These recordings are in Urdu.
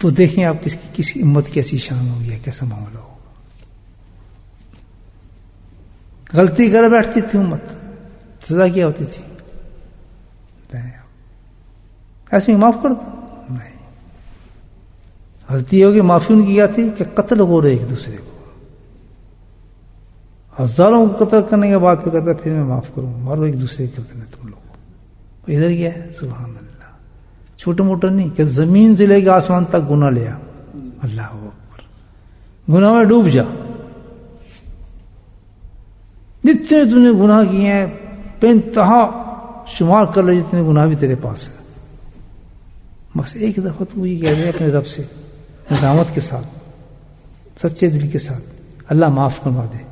تو دیکھیں آپ کسی امت کی ایسی شان ہوگی ہے، کیسا معاملہ ہوگا. غلطی کر بیٹھتی تھی امت، سزا کیا ہوتی تھی؟ ایسے ہی معاف کر دو؟ نہیں. غلطی ہوگی، معافی ان کی کیا تھی کہ قتل ہو رہے ایک دوسرے کو، ہزاروں کو قتل کرنے کے بعد پھر کہتا ہے پھر میں معاف کروں، مارو ایک دوسرے کے کرتے ہیں تم لوگ. ادھر کیا ہے؟ سبحان اللہ، چھوٹا موٹا نہیں کہ زمین سے لے کے آسمان تک گناہ لیا. اللہ اکبر، گناہ میں ڈوب جا. جتنے تم نے گناہ کیے ہیں بے انتہا شمار کر لے، جتنے گناہ بھی تیرے پاس ہیں. بس ایک دفعہ تو یہ کہہ دے اپنے رب سے ندامت کے ساتھ، سچے دل کے ساتھ، اللہ معاف کروا دے.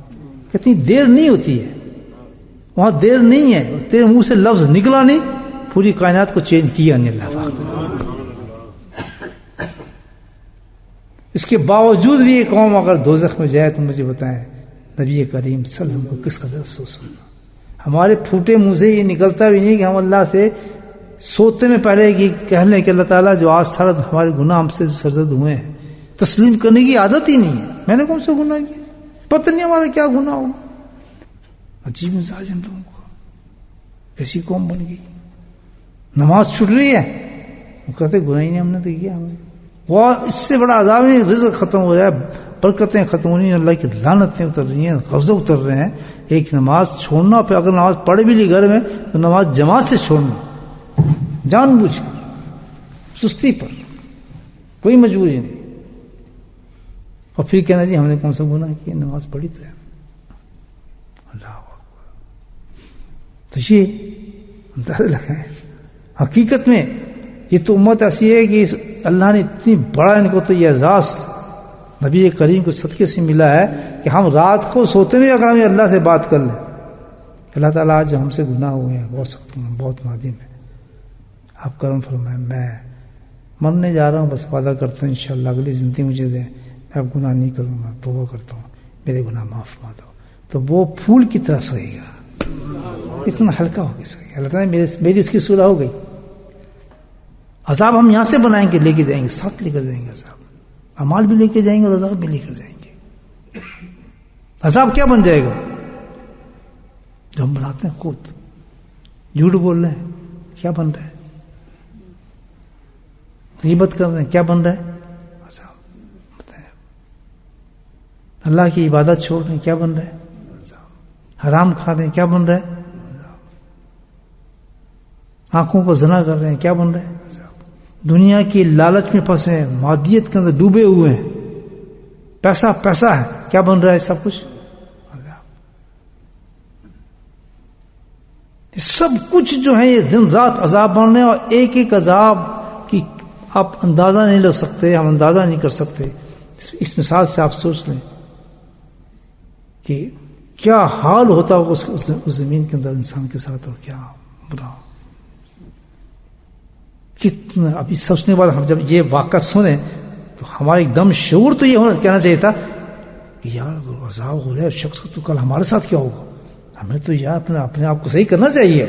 کتنی دیر نہیں ہوتی ہے وہاں، دیر نہیں ہے. تیرے منہ سے لفظ نکلا نہیں، پوری کائنات کو چینج کیا نہیں اللہ پاک. اس کے باوجود بھی یہ قوم اگر دوزخ میں جائے تو مجھے بتائیں نبی کریم صلی اللہ علیہ وسلم کو کس قدر افسوس ہوگا. ہمارے پھوٹے منہ سے یہ نکلتا بھی نہیں کہ ہم اللہ سے سوتے میں پہلے کہہ لیں کہ اللہ تعالیٰ جو آج سارا ہمارے گناہ ہم سے سرزد ہوئے ہیں، تسلیم کرنے کی عادت ہی نہیں ہے. میں نے کون سا گناہ کیا؟ پتہ نہیں ہمارا کیا گناہ ہو. عجیب مزاج ہم لوگوں کا، کیسی قوم بن گئی. نماز چھوٹ رہی ہے وہ کہتے گناہ ہی نہیں ہم نے تو کیا. وہ اس سے بڑا عذاب نہیں، رزق ختم ہو رہا ہے، برکتیں ختم ہو رہی ہیں، اللہ کی لعنتیں اتر رہی ہیں، غضب اتر رہے ہیں. ایک نماز چھوڑنا، پھر اگر نماز پڑھ بھی لی گھر میں تو نماز جماعت سے چھوڑنا، جان بوجھ کر، سستی پر، کوئی مجبوری نہیں. اور پھر کہنا جی ہم نے کون سا گناہ کیا، نماز پڑھی تو ہے. اللہ اکبر. تو یہ اندازہ لگائیں حقیقت میں یہ تو امت ایسی ہے کہ اللہ نے اتنی بڑا ان کو تو یہ اعزاز نبی کریم کو صدقے سے ملا ہے کہ ہم رات کو سوتے ہوئے اگر ہم اللہ سے بات کر لیں، اللہ تعالیٰ آج ہم سے گناہ ہوئے ہیں، بہت سخت ہوں، بہت نادم ہے، آپ کرم فرمائیں، میں مرنے جا رہا ہوں، بس وعدہ کرتا ہوں انشاءاللہ اگلی زندگی مجھے دیں، میں اب گناہ نہیں کروں گا، توبہ کرتا ہوں، میرے گناہ معاف فرما دو. تو وہ پھول کی طرح سوئے گا، اتنا ہلکا ہو کے سوئے گا. اللہ تعالیٰ میری اس کی صلح ہو گئی. عذاب ہم یہاں سے بنائیں گے، لے کے جائیں گے، ساتھ لے کر جائیں گے. عذاب اعمال بھی لے کے جائیں گے اور عذاب بھی لے کر جائیں گے. عذاب کیا بن جائے گا؟ جو ہم بناتے ہیں خود. جھوٹ بول رہے ہیں، کیا بن رہا ہے؟ غیبت کر رہے ہیں، کیا بن رہا ہے؟ عذاب. بتائیں. اللہ کی عبادت چھوڑ رہے ہیں، کیا بن رہا ہے؟ عذاب. حرام کھا رہے ہیں، کیا بن رہا ہے؟ عذاب. آنکھوں کو زنا کر رہے ہیں، کیا بن رہا ہے؟ عذاب. دنیا کی لالچ میں پھنسے ہیں، مادیت کے اندر ڈوبے ہوئے ہیں، پیسہ پیسہ ہے، کیا بن رہا ہے سب کچھ؟ سب کچھ جو ہے یہ دن رات عذاب بن رہے ہیں. اور ایک ایک عذاب کی آپ اندازہ نہیں لگ سکتے، ہم اندازہ نہیں کر سکتے. اس مثال سے آپ سوچ لیں کہ کیا حال ہوتا ہوگا اس زمین کے اندر انسان کے ساتھ، اور کیا برا. کتنا ابھی سوچنے کے بعد ہم جب یہ واقعہ سنیں تو ہمارا ایک دم شعور تو یہ کہنا چاہیے تھا کہ یار عذاب ہو رہا ہے شخص کو، تو کل ہمارے ساتھ کیا ہوگا. ہمیں تو یار اپنے آپ کو صحیح کرنا چاہیے.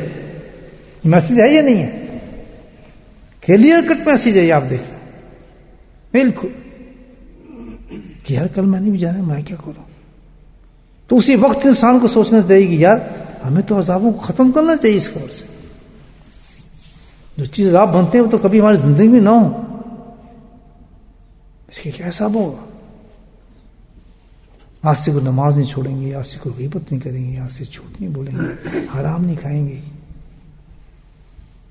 میسج ہے یا نہیں ہے؟ کلیئر کٹ میسج ہے، آپ دیکھ لیں بالکل کہ یار کل میں نے بھی جانا، میں کیا کروں. تو اسی وقت انسان کو سوچنا چاہیے کہ یار ہمیں تو عذابوں کو ختم کرنا چاہیے. اس خبر سے جو چیز عذاب بنتے ہیں وہ تو کبھی ہماری زندگی میں نہ ہو. اس کے کیا حساب ہوگا؟ آج سے کوئی نماز نہیں چھوڑیں گے، آج سے کوئی غیبت نہیں کریں گے، آج سے جھوٹ نہیں بولیں گے، حرام نہیں کھائیں گے.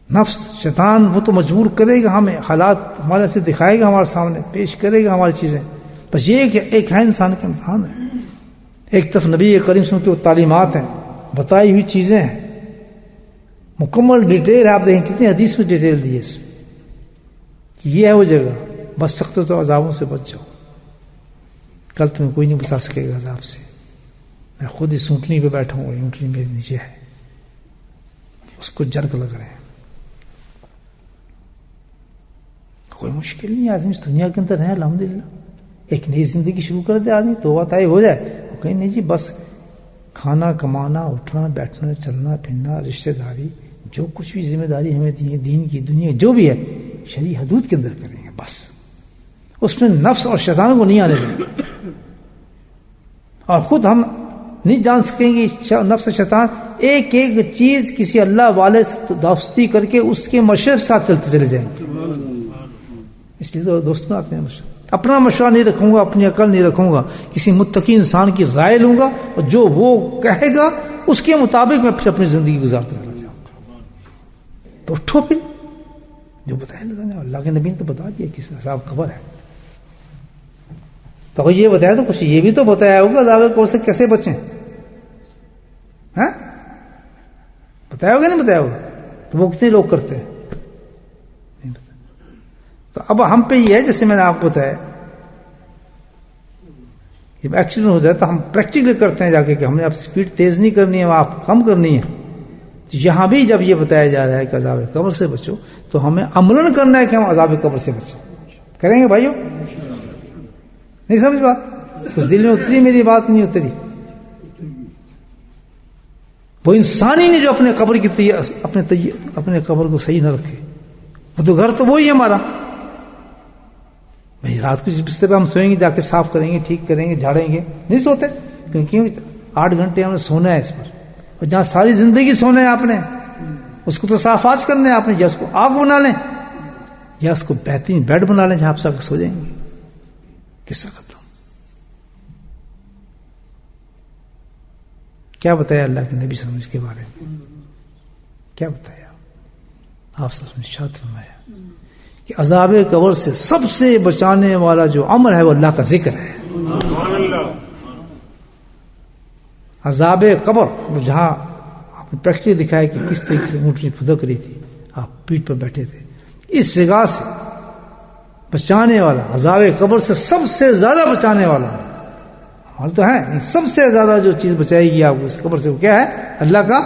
نفس شیطان وہ تو مجبور کرے گا، ہمیں حالات ہمارے سے دکھائے گا، ہمارے سامنے پیش کرے گا ہماری چیزیں. بس یہ کہ ایک ہے انسان کے امتحان ہے. ایک طرف نبی کریم صلی اللہ علیہ وسلم کی وہ تعلیمات ہیں، بتائی ہوئی چیزیں ہیں، مکمل ڈیٹیل ہے. آپ دیکھیں کتنی حدیث میں ڈیٹیل دی ہے اس میں کہ یہ ہے وہ جگہ، بچ سکتے تو عذابوں سے بچ جاؤ. کل تمہیں کوئی نہیں بتا سکے گا عذاب سے. میں خود ہی سونٹنی پہ بیٹھا ہوں، اونٹنی میرے نیچے ہے، اس کو جرک لگ رہے ہیں. کوئی مشکل نہیں، آدمی اس دنیا کے اندر ہے الحمدللہ. ایک نئی زندگی شروع کر دے آدمی، توبہ طائب ہو جائے. وہ کہیں نہیں جی بس کھانا کمانا اٹھنا بیٹھنا چلنا پھرنا رشتہ داری جو کچھ بھی ذمہ داری ہمیں دی ہے دین کی دنیا جو بھی ہے شرعی حدود کے اندر کریں گے بس. اس میں نفس اور شیطان کو نہیں آنے دیں، اور خود ہم نہیں جان سکیں گے نفس اور شیطان ایک ایک چیز کسی اللہ والے سے دوستی کر کے اس کے مشورے کے ساتھ چلتے چلے جائیں گے. اس لیے تو دوستوں اپنا مشورہ نہیں رکھوں گا، اپنی عقل نہیں رکھوں گا، کسی متقی انسان کی رائے لوں گا اور جو وہ کہے گا اس کے مطابق میں پھر اپنی زندگی گزارتا چلا جاؤں گا. تو اٹھو پھر جو بتایا اللہ کے نبی نے تو بتا دیا کس عذاب قبر ہے. تو یہ بتایا تو کچھ یہ بھی تو بتایا ہوگا عذاب قبر سے کیسے بچیں. ہاں بتایا ہوگا نہیں بتایا ہوگا؟ تو وہ کتنے لوگ کرتے ہیں. تو اب ہم پہ یہ ہے جیسے میں نے آپ کو بتایا جب ایکسیڈنٹ ہو جائے تو ہم پریکٹیکلی کرتے ہیں جا کے کہ ہم نے اب سپیڈ تیز نہیں کرنی ہے، آپ کم کرنی ہے. تو یہاں بھی جب یہ بتایا جا رہا ہے کہ عذاب قبر سے بچو تو ہمیں عملاً کرنا ہے کہ ہم عذاب قبر سے بچیں. کریں گے بھائیو؟ نہیں سمجھ بات؟ کچھ دل میں اتری میری بات نہیں اتری. وہ انسان ہی نہیں جو اپنے قبر کی اپنے قبر کو صحیح نہ رکھے. وہ تو گھر تو وہی ہے ہمارا. بھائی رات کو جس بستر پہ ہم سوئیں گے جا کے صاف کریں گے، ٹھیک کریں گے، جھاڑیں گے. نہیں سوتے کیونکہ 8 گھنٹے ہم نے سونا ہے اس پر، اور جہاں ساری زندگی سونا ہے آپ نے اس کو تو صافات کرنا ہے آپ نے. یا اس کو آگ بنا لیں یا اس کو بہترین بیڈ بنا لیں جہاں آپ سا سو جائیں گے. قصہ ختم. کیا بتایا اللہ کے نبی صلی اللہ علیہ وسلم اس کے بارے میں؟ کیا بتایا؟ آپ صلی اللہ علیہ وسلم نے ارشاد فرمایا کہ عذاب قبر سے سب سے بچانے والا جو عمل ہے وہ اللہ کا ذکر ہے. عذاب قبر جہاں آپ نے پریکٹیکلی دکھایا کہ کس طریقے سے اونٹنی پھدک رہی تھی، آپ پیٹھ پر بیٹھے تھے، اس جگہ سے بچانے والا عذاب قبر سے سب سے زیادہ بچانے والا حال تو ہے. سب سے زیادہ جو چیز بچائے گی آپ کو اس قبر سے وہ کیا ہے؟ اللہ کا